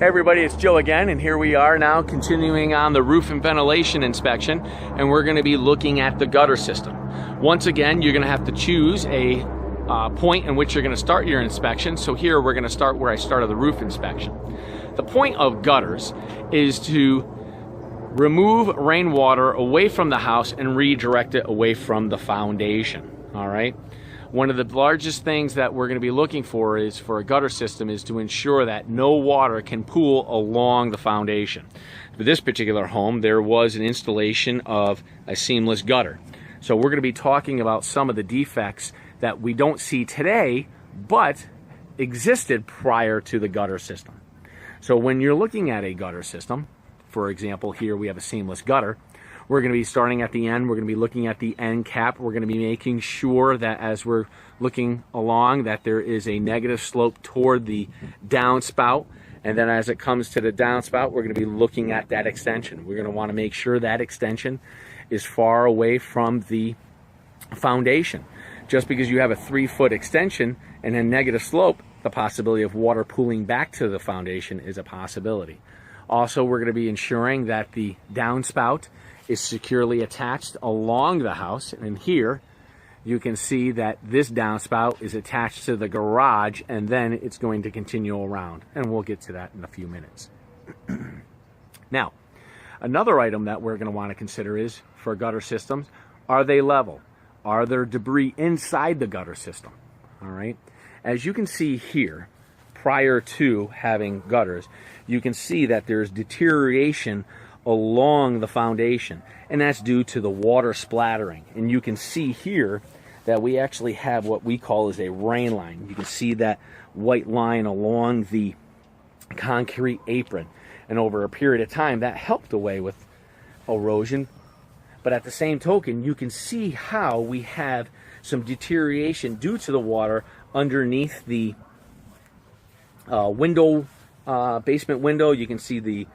Hey everybody, it's Joe again, and here we are now continuing on the roof and ventilation inspection, and we're going to be looking at the gutter system. Once again, you're going to have to choose a point in which you're going to start your inspection. So here we're going to start where I started the roof inspection. The point of gutters is to remove rainwater away from the house and redirect it away from the foundation. All right. One of the largest things that we're going to be looking for is for a gutter system is to ensure that no water can pool along the foundation. For this particular home, there was an installation of a seamless gutter. So we're going to be talking about some of the defects that we don't see today, but existed prior to the gutter system. So when you're looking at a gutter system, for example, here we have a seamless gutter. We're going to be starting at the end. We're going to be looking at the end cap. We're going to be making sure that as we're looking along that there is a negative slope toward the downspout. And then as it comes to the downspout, we're going to be looking at that extension. We're going to want to make sure that extension is far away from the foundation. Just because you have a 3-foot extension and a negative slope, the possibility of water pooling back to the foundation is a possibility. Also, we're going to be ensuring that the downspout is securely attached along the house, and here you can see that this downspout is attached to the garage, and then it's going to continue around, and we'll get to that in a few minutes. Now, another item that we're going to want to consider is, for gutter systems, are they level? Are there debris inside the gutter system? All right, as you can see here, prior to having gutters, you can see that there's deterioration along the foundation, and that's due to the water splattering. And you can see here that we actually have what we call as a rain line. You can see that white line along the concrete apron, and over a period of time that helped away with erosion. But at the same token, you can see how we have some deterioration due to the water underneath the window, basement window. You can see the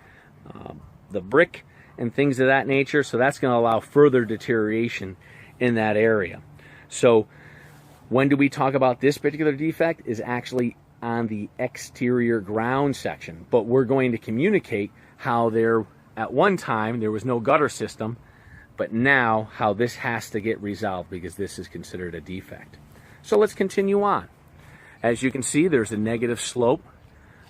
brick and things of that nature, so that's going to allow further deterioration in that area. So when do we talk about this particular defect is actually on the exterior ground section, but we're going to communicate how there at one time there was no gutter system, but now how this has to get resolved because this is considered a defect. So let's continue on. As you can see, there's a negative slope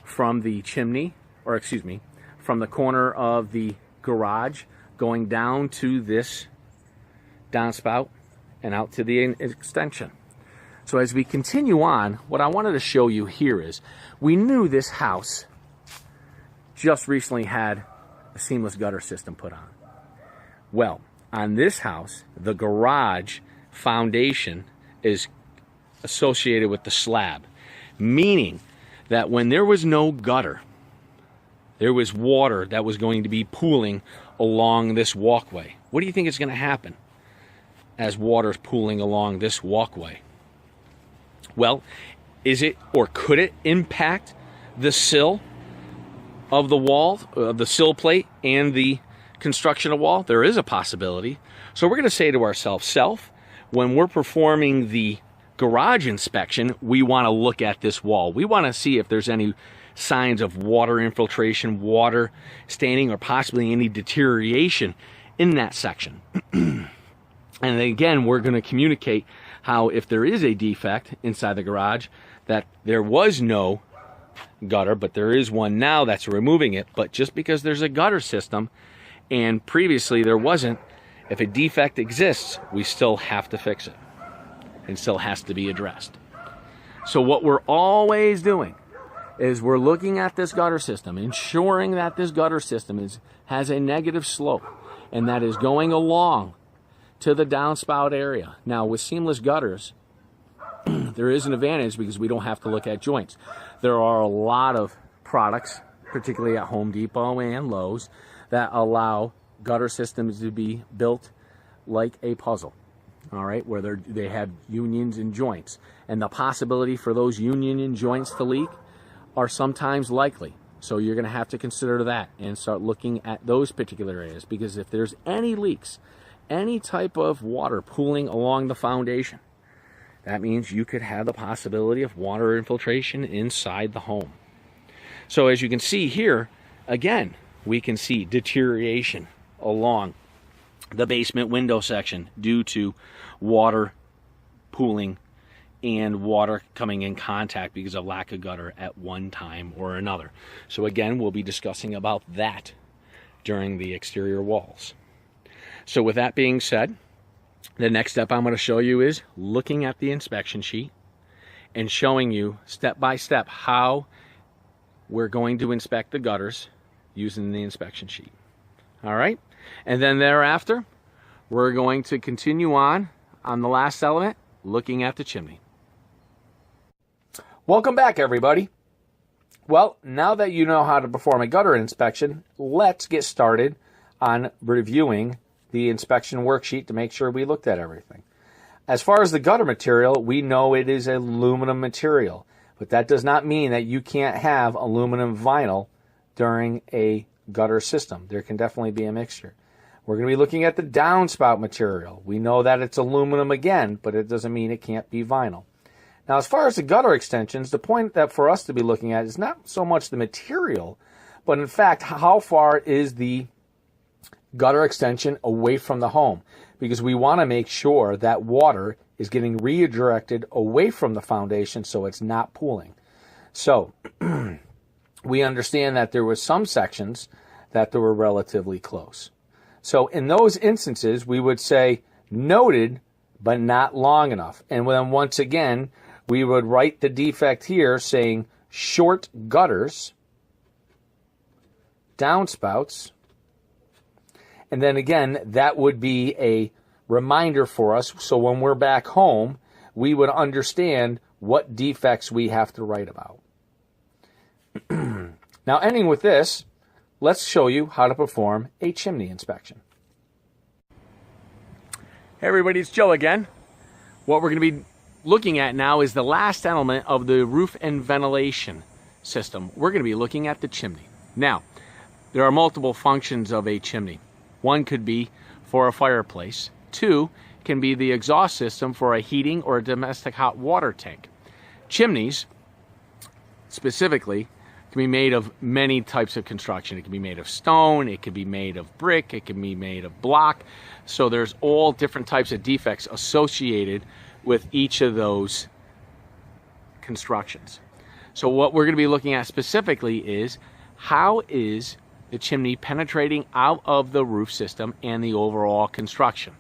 from the chimney, or excuse me, from the corner of the garage going down to this downspout and out to the extension. So as we continue on, what I wanted to show you here is we knew this house just recently had a seamless gutter system put on. Well, on this house, the garage foundation is associated with the slab, meaning that when there was no gutter, there was water that was going to be pooling along this walkway. What do you think is going to happen as water's pooling along this walkway? Well, is it or could it impact the sill of the wall, the sill plate and the construction of wall? There is a possibility. So we're going to say to ourselves, when we're performing the garage inspection, we want to look at this wall. We want to see if there's any signs of water infiltration, water standing, or possibly any deterioration in that section. And again, we're going to communicate how if there is a defect inside the garage, that there was no gutter, but there is one now that's removing it. But just because there's a gutter system and previously there wasn't, if a defect exists, we still have to fix it and still has to be addressed. So what we're always doing is we're looking at this gutter system, ensuring that this gutter system has a negative slope and that is going along to the downspout area. Now with seamless gutters, there is an advantage because we don't have to look at joints. There are a lot of products, particularly at Home Depot and Lowe's, that allow gutter systems to be built like a puzzle. All right, where they have unions and joints, and the possibility for those union and joints to leak are sometimes likely. So you're going to have to consider that and start looking at those particular areas, because if there's any leaks, any type of water pooling along the foundation, that means you could have the possibility of water infiltration inside the home. So as you can see here, again, we can see deterioration along the basement window section due to water pooling and water coming in contact because of lack of gutter at one time or another. So again, we'll be discussing about that during the exterior walls. So with that being said, the next step I'm going to show you is looking at the inspection sheet and showing you step by step how we're going to inspect the gutters using the inspection sheet. All right, and then thereafter we're going to continue on the last element, looking at the chimney. Welcome back, everybody. Well, now that you know how to perform a gutter inspection, let's get started on reviewing the inspection worksheet to make sure we looked at everything. As far as the gutter material, we know it is aluminum material, but that does not mean that you can't have aluminum vinyl during a gutter system. There can definitely be a mixture. We're going to be looking at the downspout material. We know that it's aluminum again, but it doesn't mean it can't be vinyl. Now, as far as the gutter extensions, the point that for us to be looking at is not so much the material, but in fact, how far is the gutter extension away from the home? Because we want to make sure that water is getting redirected away from the foundation so it's not pooling. So we understand that there were some sections that were relatively close. So in those instances, we would say noted, but not long enough. And then once again, we would write the defect here saying short gutters, downspouts, and then again, that would be a reminder for us. So when we're back home, we would understand what defects we have to write about. Now, ending with this, let's show you how to perform a chimney inspection. Hey everybody, it's Joe again. What we're going to be looking at now is the last element of the roof and ventilation system. We're going to be looking at the chimney. Now, there are multiple functions of a chimney. One could be for a fireplace. Two can be the exhaust system for a heating or a domestic hot water tank. Chimneys, specifically, can be made of many types of construction. It can be made of stone, it can be made of brick, it can be made of block. So there's all different types of defects associated with each of those constructions. So what we're going to be looking at specifically is how is the chimney penetrating out of the roof system and the overall construction.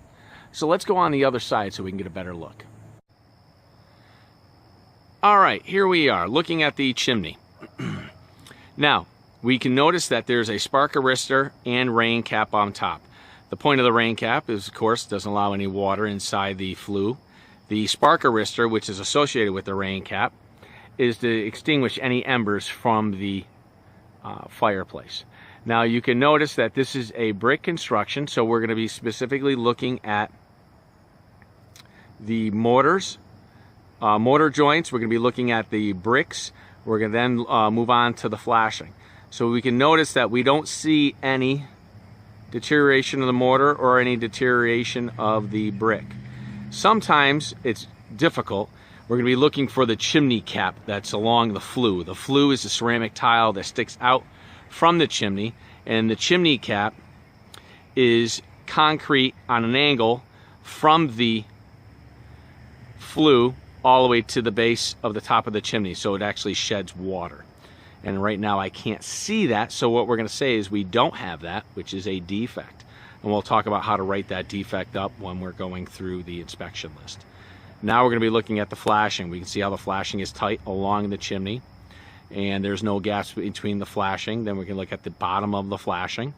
So let's go on the other side so we can get a better look. All right, here we are looking at the chimney. Now, we can notice that there's a spark arrestor and rain cap on top. The point of the rain cap is, of course, doesn't allow any water inside the flue. The spark arrestor, which is associated with the rain cap, is to extinguish any embers from the fireplace. Now, you can notice that this is a brick construction, so we're going to be specifically looking at the mortars, mortar joints. We're going to be looking at the bricks. We're going to then move on to the flashing. So we can notice that we don't see any deterioration of the mortar or any deterioration of the brick. Sometimes it's difficult. We're going to be looking for the chimney cap that's along the flue. The flue is a ceramic tile that sticks out from the chimney, and the chimney cap is concrete on an angle from the flue all the way to the base of the top of the chimney, so it actually sheds water. And right now I can't see that, so what we're going to say is we don't have that, which is a defect. And we'll talk about how to write that defect up when we're going through the inspection list. Now we're going to be looking at the flashing. We can see how the flashing is tight along the chimney, and there's no gaps between the flashing. Then we can look at the bottom of the flashing.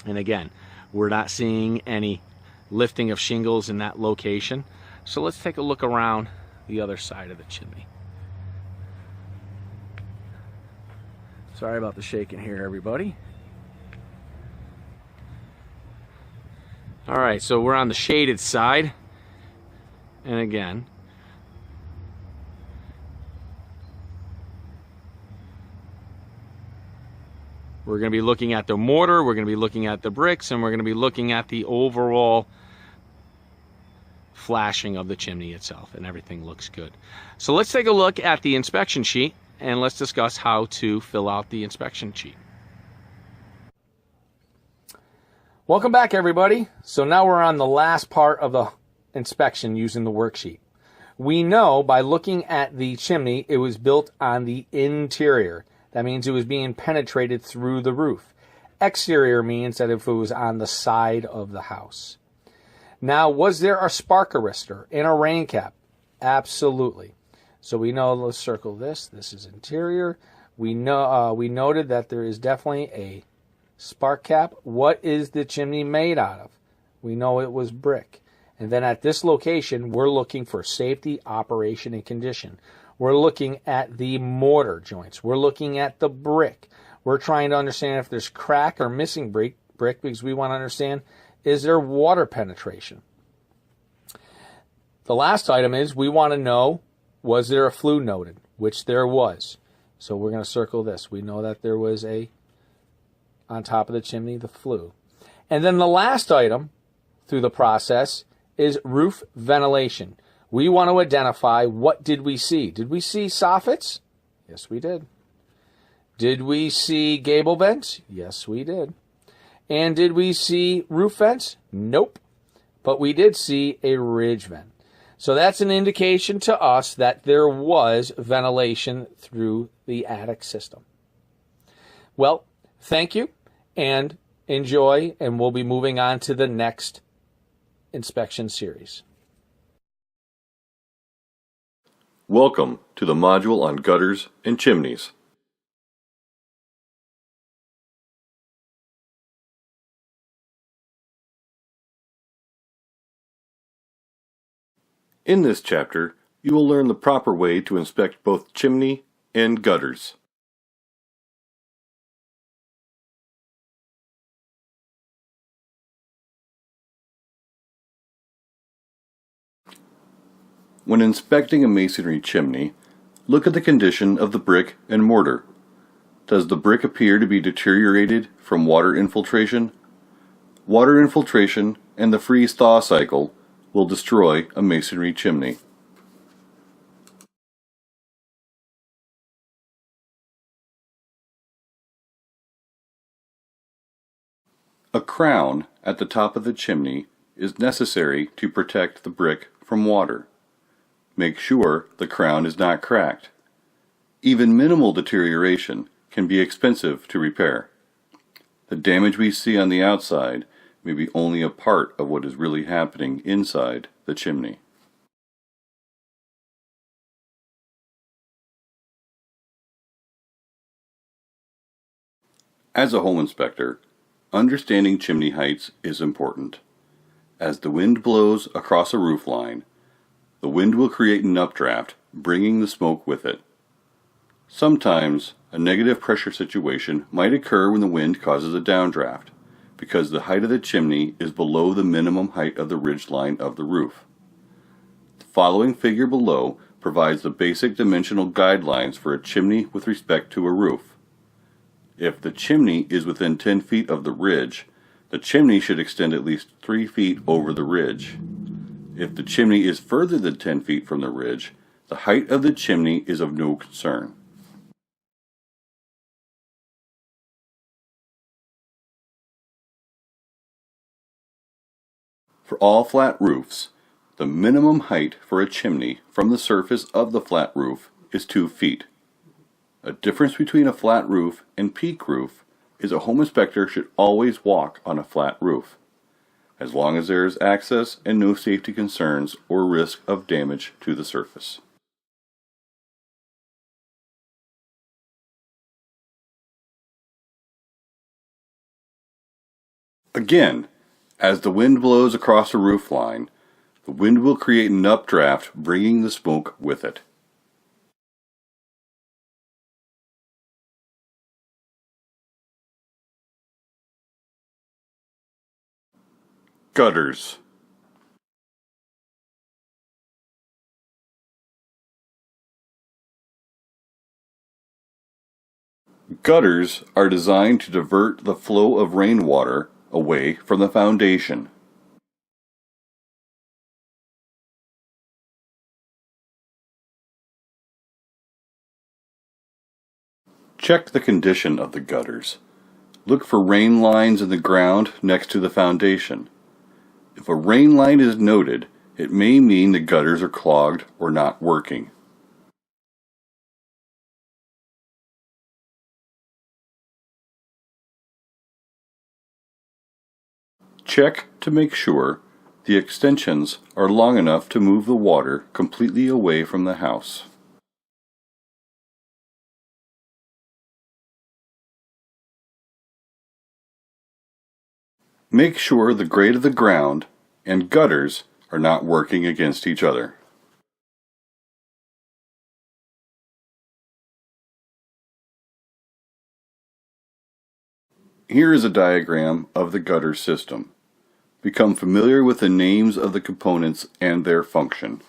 And again, we're not seeing any lifting of shingles in that location. So let's take a look around the other side of the chimney. Sorry about the shaking here, everybody. All right, so we're on the shaded side. And again, we're going to be looking at the mortar, we're going to be looking at the bricks, and we're going to be looking at the overall flashing of the chimney itself, and everything looks good. So let's take a look at the inspection sheet and let's discuss how to fill out the inspection sheet. Welcome back, everybody. So now we're on the last part of the inspection using the worksheet. We know by looking at the chimney, it was built on the interior. That means it was being penetrated through the roof. Exterior means that if it was on the side of the house. Now, was there a spark arrestor and a rain cap? Absolutely. So we know, let's circle this. This is interior. We noted that there is definitely a spark cap. What is the chimney made out of? We know it was brick. And then at this location, we're looking for safety, operation, and condition. We're looking at the mortar joints. We're looking at the brick. We're trying to understand if there's crack or missing brick because we want to understand, is there water penetration? The last item is we want to know, was there a flue noted? Which there was. So we're going to circle this. We know that there was on top of the chimney, the flue. And then the last item through the process is roof ventilation. We want to identify, what did we see? Did we see soffits? Yes, we did. Did we see gable vents? Yes, we did. And did we see roof vents? Nope. But we did see a ridge vent. So that's an indication to us that there was ventilation through the attic system. Well, thank you and enjoy, and we'll be moving on to the next inspection series. Welcome to the module on gutters and chimneys. In this chapter, you will learn the proper way to inspect both chimney and gutters. When inspecting a masonry chimney, look at the condition of the brick and mortar. Does the brick appear to be deteriorated from water infiltration? Water infiltration and the freeze-thaw cycle will destroy a masonry chimney. A crown at the top of the chimney is necessary to protect the brick from water. Make sure the crown is not cracked. Even minimal deterioration can be expensive to repair. The damage we see on the outside may be only a part of what is really happening inside the chimney. As a home inspector, understanding chimney heights is important. As the wind blows across a roof line, the wind will create an updraft, bringing the smoke with it. Sometimes, a negative pressure situation might occur when the wind causes a downdraft, because the height of the chimney is below the minimum height of the ridge line of the roof. The following figure below provides the basic dimensional guidelines for a chimney with respect to a roof. If the chimney is within 10 feet of the ridge, the chimney should extend at least 3 feet over the ridge. If the chimney is further than 10 feet from the ridge, the height of the chimney is of no concern. For all flat roofs, the minimum height for a chimney from the surface of the flat roof is 2 feet. A difference between a flat roof and peak roof is a home inspector should always walk on a flat roof, as long as there is access and no safety concerns or risk of damage to the surface. Again, as the wind blows across a roof line, the wind will create an updraft, bringing the smoke with it. Gutters. Gutters are designed to divert the flow of rainwater away from the foundation. Check the condition of the gutters. Look for rain lines in the ground next to the foundation. If a rain line is noted, it may mean the gutters are clogged or not working. Check to make sure the extensions are long enough to move the water completely away from the house. Make sure the grade of the ground and gutters are not working against each other. Here is a diagram of the gutter system. Become familiar with the names of the components and their function.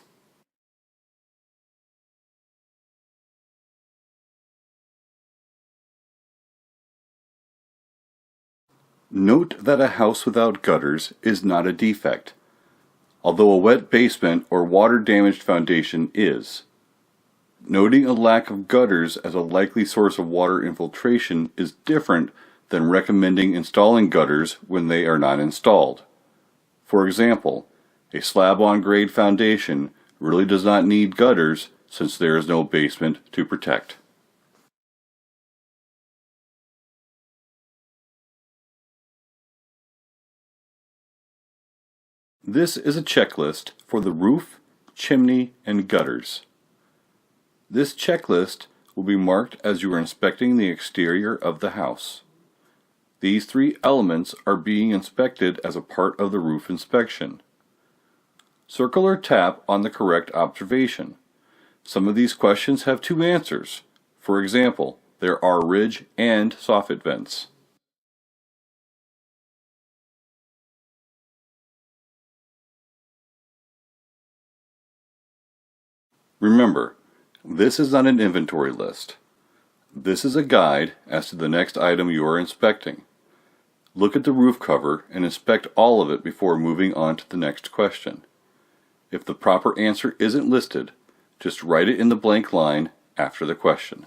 Note that a house without gutters is not a defect, although a wet basement or water-damaged foundation is. Noting a lack of gutters as a likely source of water infiltration is different than recommending installing gutters when they are not installed. For example, a slab-on-grade foundation really does not need gutters since there is no basement to protect. This is a checklist for the roof, chimney, and gutters. This checklist will be marked as you are inspecting the exterior of the house. These three elements are being inspected as a part of the roof inspection. Circle or tap on the correct observation. Some of these questions have two answers. For example, there are ridge and soffit vents. Remember, this is not an inventory list. This is a guide as to the next item you are inspecting. Look at the roof cover and inspect all of it before moving on to the next question. If the proper answer isn't listed, just write it in the blank line after the question.